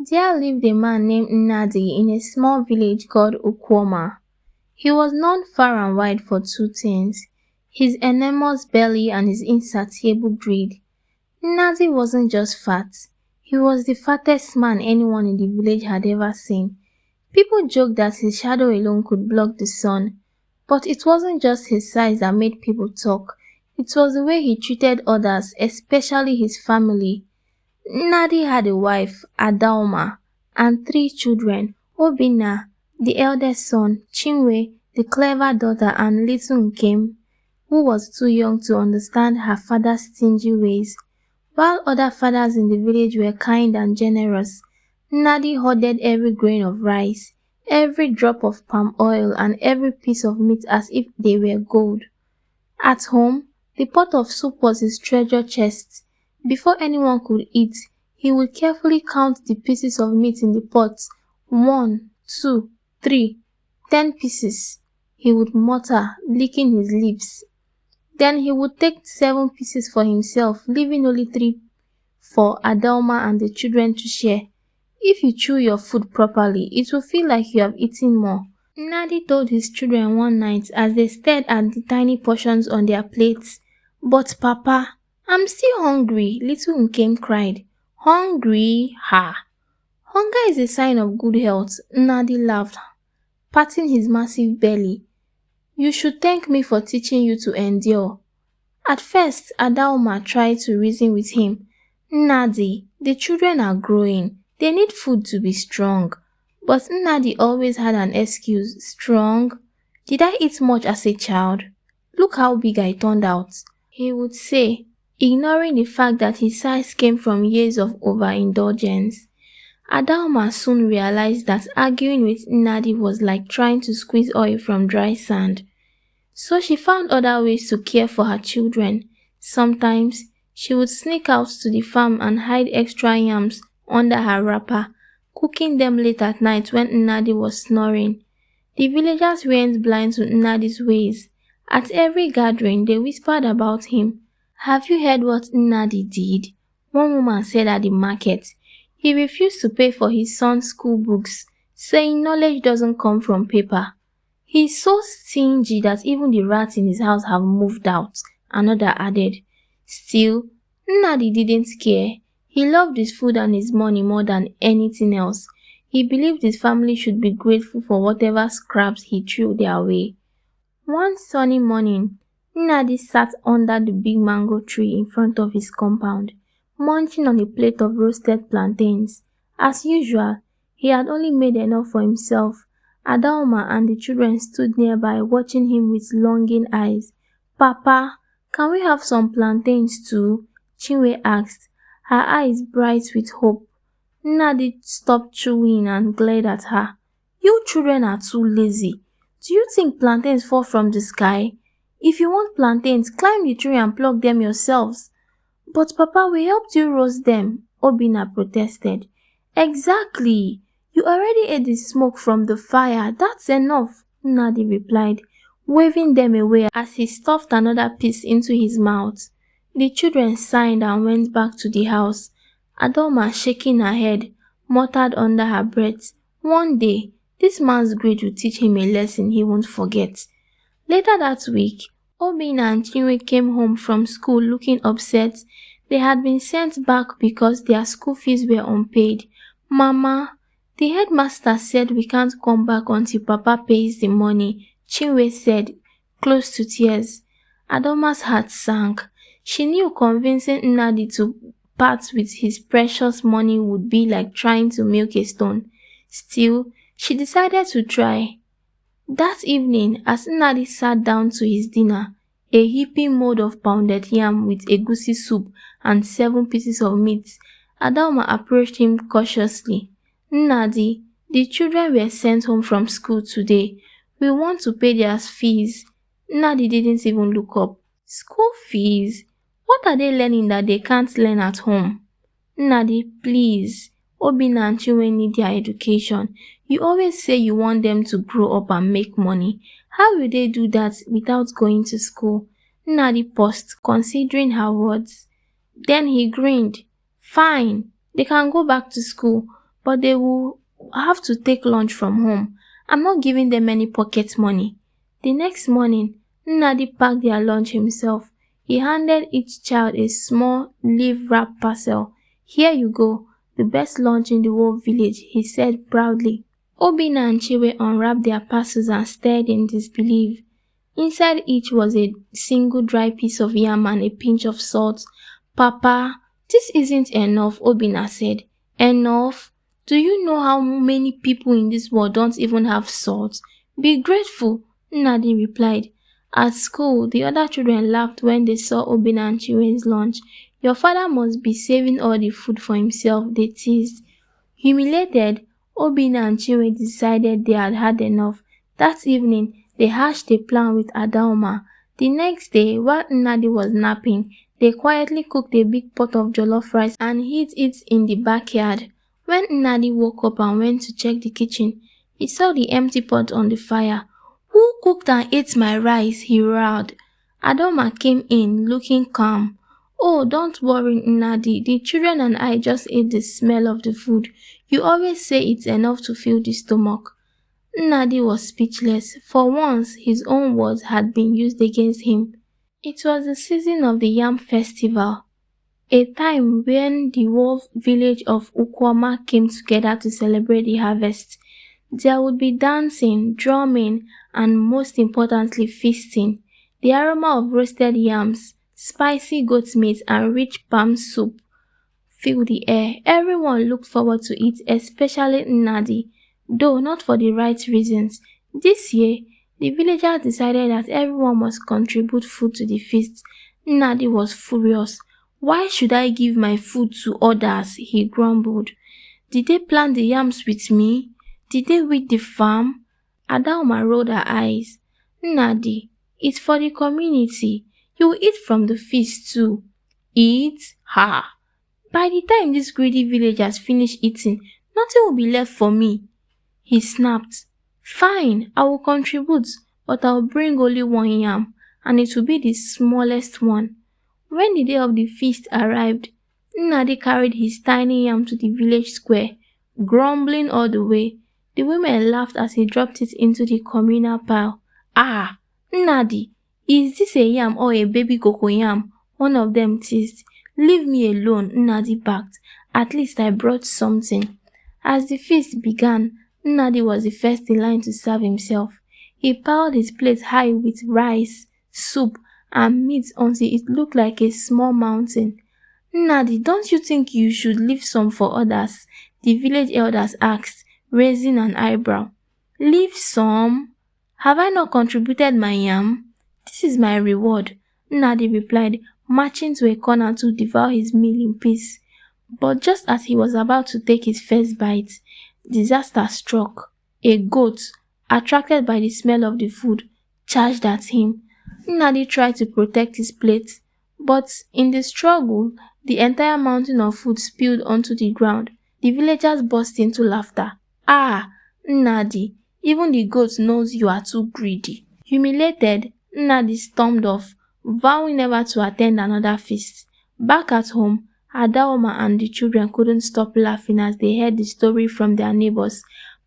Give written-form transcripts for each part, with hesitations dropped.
There lived a man named Nnadi in a small village called Ukwuoma. He was known far and wide for two things: his enormous belly and his insatiable greed. Nnadi wasn't just fat, he was the fattest man anyone in the village had ever seen. People joked that his shadow alone could block the sun, but it wasn't just his size that made people talk. It was the way he treated others, especially his family. Nnadi had a wife, Adaoma, and three children: Obinna, the eldest son; Chinwe, the clever daughter; and little Nkem, who was too young to understand her father's stingy ways. While other fathers in the village were kind and generous, Nnadi hoarded every grain of rice, every drop of palm oil, and every piece of meat as if they were gold. At home, the pot of soup was his treasure chest. Before anyone could eat, he would carefully count the pieces of meat in the pot. 1, 2, 3, 10 pieces, he would mutter, licking his lips. Then he would take 7 pieces for himself, leaving only 3 for Adelma and the children to share. If you chew your food properly, it will feel like you have eaten more. Nnadi told his children one night as they stared at the tiny portions on their plates. "But Papa, I'm still hungry," little Nkem cried. "Hungry? Ha! Hunger is a sign of good health," Nnadi laughed, patting his massive belly. "You should thank me for teaching you to endure." At first, Adaoma tried to reason with him. "Nnadi, the children are growing. They need food to be strong." But Nnadi always had an excuse. "Strong? Did I eat much as a child? Look how big I turned out," he would say, ignoring the fact that his size came from years of overindulgence. Adaoma soon realized that arguing with Nnadi was like trying to squeeze oil from dry sand. So she found other ways to care for her children. Sometimes she would sneak out to the farm and hide extra yams under her wrapper, cooking them late at night when Nnadi was snoring. The villagers weren't blind to Nnadi's ways. At every gathering, they whispered about him. "Have you heard what Nnadi did?" one woman said at the market. "He refused to pay for his son's school books, saying knowledge doesn't come from paper. He's so stingy that even the rats in his house have moved out," another added. Still, Nnadi didn't care. He loved his food and his money more than anything else. He believed his family should be grateful for whatever scraps he threw their way. One sunny morning, Nnadi sat under the big mango tree in front of his compound, munching on a plate of roasted plantains. As usual, he had only made enough for himself. Adaoma and the children stood nearby, watching him with longing eyes. "Papa, can we have some plantains too?" Chinwe asked, her eyes bright with hope. Nnadi stopped chewing and glared at her. "You children are too lazy. Do you think plantains fall from the sky? If you want plantains, climb the tree and pluck them yourselves." "But Papa, we helped you roast them," Obinna protested. "Exactly. You already ate the smoke from the fire. That's enough," Nnadi replied, waving them away as he stuffed another piece into his mouth. The children sighed and went back to the house. Adoma, shaking her head, muttered under her breath, "One day, this man's greed will teach him a lesson he won't forget." Later that week, Obinna and Chinwe came home from school looking upset. They had been sent back because their school fees were unpaid. "Mama, the headmaster said we can't come back until Papa pays the money," Chinwe said, close to tears. Adoma's heart sank. She knew convincing Nnadi to part with his precious money would be like trying to milk a stone. Still, she decided to try. That evening, as Nnadi sat down to his dinner, a heaping mold of pounded yam with egusi soup and 7 pieces of meat, Adama approached him cautiously. "Nnadi, the children were sent home from school today. We want to pay their fees." Nnadi didn't even look up. "School fees? What are they learning that they can't learn at home?" "Nnadi, please. Obinna and Chinwe need their education. You always say you want them to grow up and make money. How will they do that without going to school?" Nnadi paused, considering her words. Then he grinned. "Fine, they can go back to school, but they will have to take lunch from home. I'm not giving them any pocket money. The next morning, Nnadi packed their lunch himself. He handed each child a small leaf-wrapped parcel. Here you go, the best lunch in the whole village, he said proudly. Obina and Chiwe unwrapped their parcels and stared in disbelief. Inside each was a single dry piece of yam and a pinch of salt. Papa, this isn't enough, Obina said. Enough? Do you know how many people in this world don't even have salt? Be grateful, Nnadi replied. At school, the other children laughed when they saw Obina and Chiwe's lunch. Your father must be saving all the food for himself, they teased. Humiliated, Obina and Chiwe decided they had had enough. That evening, they hatched a plan with Adaoma. The next day, while Nnadi was napping, they quietly cooked a big pot of jollof rice and hid it in the backyard. When Nnadi woke up and went to check the kitchen, he saw the empty pot on the fire. Who cooked and ate my rice? He roared. Adaoma came in, looking calm. Oh, don't worry, Nnadi. The children and I just ate the smell of the food. You always say it's enough to fill the stomach. Nnadi was speechless. For once, his own words had been used against him. It was the season of the Yam Festival, a time when the whole village of Ukwuoma came together to celebrate the harvest. There would be dancing, drumming, and most importantly, feasting. The aroma of roasted yams, spicy goat meat, and rich palm soup filled the air. Everyone looked forward to it, especially Nnadi, though not for the right reasons. This year, the villagers decided that everyone must contribute food to the feast. Nnadi was furious. Why should I give my food to others? He grumbled. Did they plant the yams with me? Did they weed the farm? Adaoma rolled her eyes. Nnadi, it's for the community. You will eat from the feast too. Eat? Ha! By the time these greedy villagers finish eating, nothing will be left for me. He snapped. Fine, I will contribute, but I will bring only one yam, and it will be the smallest one. When the day of the feast arrived, Nnadi carried his tiny yam to the village square, grumbling all the way. The women laughed as he dropped it into the communal pile. Ah, Nnadi, is this a yam or a baby cocoa yam? One of them teased. Leave me alone, Nnadi barked. At least I brought something. As the feast began, Nnadi was the first in line to serve himself. He piled his plate high with rice, soup, and meat until it looked like a small mountain. Nnadi, don't you think you should leave some for others? The village elders asked, raising an eyebrow. Leave some? Have I not contributed my yam? This is my reward, Nnadi replied, marching to a corner to devour his meal in peace. But just as he was about to take his first bite, disaster struck. A goat, attracted by the smell of the food, charged at him. Nnadi tried to protect his plate, but in the struggle, the entire mountain of food spilled onto the ground. The villagers burst into laughter. Ah, Nnadi, even the goat knows you are too greedy. Humiliated, Nnadi stormed off, vowing never to attend another feast. Back at home, Adaoma and the children couldn't stop laughing as they heard the story from their neighbors.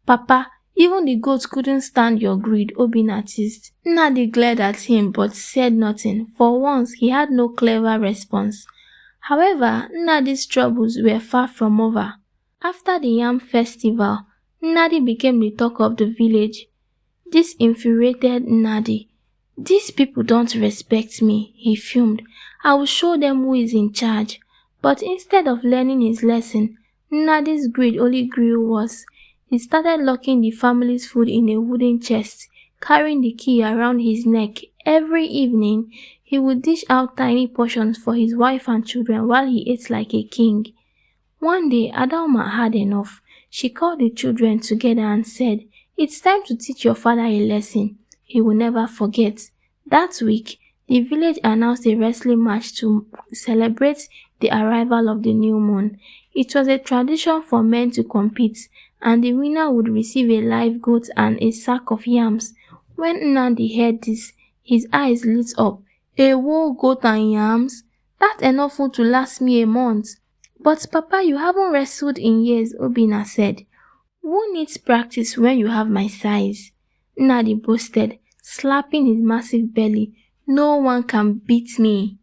Papa, even the goats couldn't stand your greed, Obina teased. Nnadi glared at him but said nothing. For once, he had no clever response. However, Nnadi's troubles were far from over. After the Yam Festival, Nnadi became the talk of the village. This infuriated Nnadi. These people don't respect me, he fumed. I will show them who is in charge. But instead of learning his lesson, Nnadi's greed only grew worse. He started locking the family's food in a wooden chest, carrying the key around his neck. Every evening, he would dish out tiny portions for his wife and children while he ate like a king. One day, Adaoma had enough. She called the children together and said, "It's time to teach your father a lesson he will never forget." That week, the village announced a wrestling match to celebrate the arrival of the new moon. It was a tradition for men to compete, and the winner would receive a live goat and a sack of yams. When Nnadi heard this, his eyes lit up. A whole goat and yams? That's enough food to last me a month. But Papa, you haven't wrestled in years, Obina said. Who needs practice when you have my size? Nnadi boasted, slapping his massive belly. No one can beat me.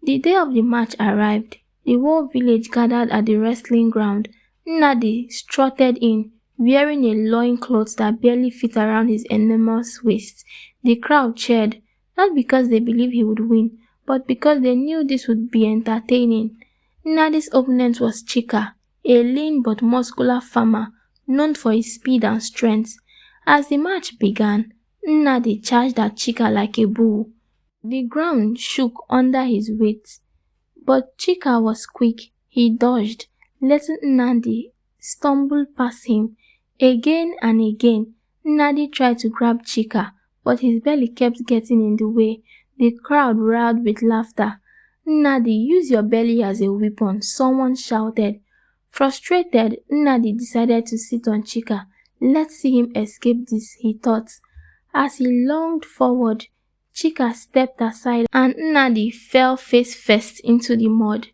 The day of the match arrived. The whole village gathered at the wrestling ground. Nnadi strutted in, wearing a loincloth that barely fit around his enormous waist. The crowd cheered, not because they believed he would win, but because they knew this would be entertaining. Nnadi's opponent was Chika, a lean but muscular farmer known for his speed and strength. As the match began, Nnadi charged at Chika like a bull. The ground shook under his weight, but Chika was quick. He dodged, letting Nnadi stumble past him. Again and again, Nnadi tried to grab Chika, but his belly kept getting in the way. The crowd roared with laughter. Nnadi, use your belly as a weapon, someone shouted. Frustrated, Nnadi decided to sit on Chika. Let's see him escape this, he thought. As he lunged forward, Chika stepped aside and Nnadi fell face first into the mud.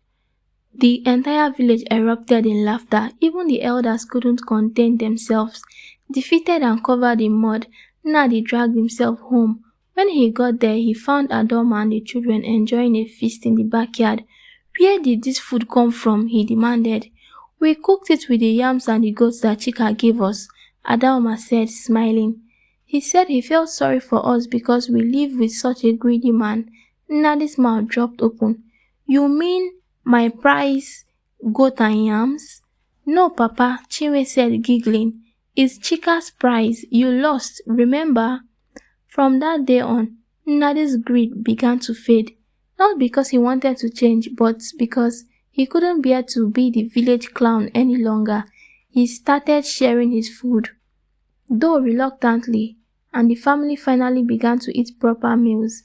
The entire village erupted in laughter. Even the elders couldn't contain themselves. Defeated and covered in mud, Nnadi dragged himself home. When he got there, he found Adoma and the children enjoying a feast in the backyard. Where did this food come from? He demanded. We cooked it with the yams and the goats that Chika gave us, Adoma said, smiling. He said he felt sorry for us because we live with such a greedy man. Nnadi's mouth dropped open. You mean my prize, goat and yams? No, Papa, Chinwe said, giggling. It's Chika's prize. You lost, remember? From that day on, Nnadi's greed began to fade. Not because he wanted to change, but because he couldn't bear to be the village clown any longer. He started sharing his food, though reluctantly, and the family finally began to eat proper meals.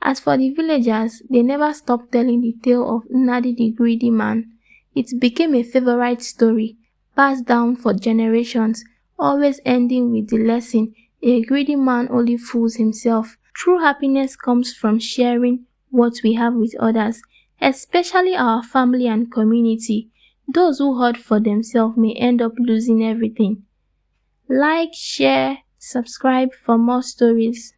As for the villagers, they never stopped telling the tale of Nnadi the greedy man. It became a favorite story, passed down for generations, always ending with the lesson, a greedy man only fools himself. True happiness comes from sharing what we have with others, especially our family and community. Those who hoard for themselves may end up losing everything. Like, share, subscribe for more stories.